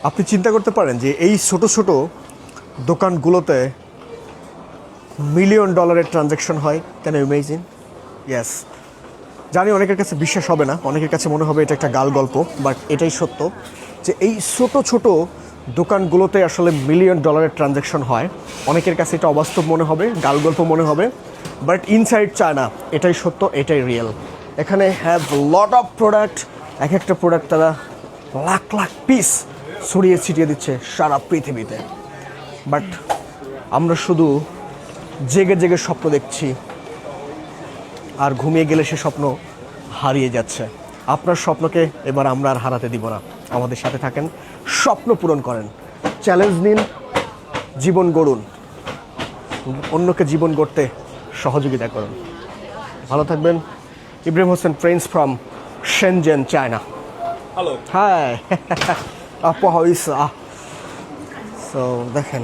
আপনি চিন্তা করতে পারেন যে এই ছোট ছোট দোকানগুলোতে মিলিয়ন ডলারের ট্রানজ্যাকশন হয়। Can you imagine? ইয়েস, জানি অনেকের কাছে বিশ্বাস হবে না, অনেকের কাছে মনে হবে এটা একটা গাল গল্প, বাট এটাই সত্য যে এই ছোট ছোট দোকানগুলোতে আসলে মিলিয়ন ডলারের ট্রানজ্যাকশন হয়। অনেকের কাছে এটা অবাস্তব মনে হবে, গাল গল্প মনে হবে, বাট ইনসাইড চায়না এটাই সত্য, এটাই রিয়েল। এখানে হ্যাভ লট অফ প্রোডাক্ট, এক একটা প্রোডাক্ট তারা লাখ লাখ পিস ছড়িয়ে ছিটিয়ে দিচ্ছে সারা পৃথিবীতে। বাট আমরা শুধু জেগে জেগে স্বপ্ন দেখছি, আর ঘুমিয়ে গেলে সে স্বপ্ন হারিয়ে যাচ্ছে। আপনার স্বপ্নকে এবার আমরা আর হারাতে দিব না। আমাদের সাথে থাকেন, স্বপ্ন পূরণ করেন, চ্যালেঞ্জ নিন, জীবন গড়ুন, অন্যকে জীবন গড়তে সহযোগিতা করুন। ভালো থাকবেন। Ibrahim Hossain Prince from Shenzhen, China. Hallo. Hi আপু, হাউ ইজ? সো দেখেন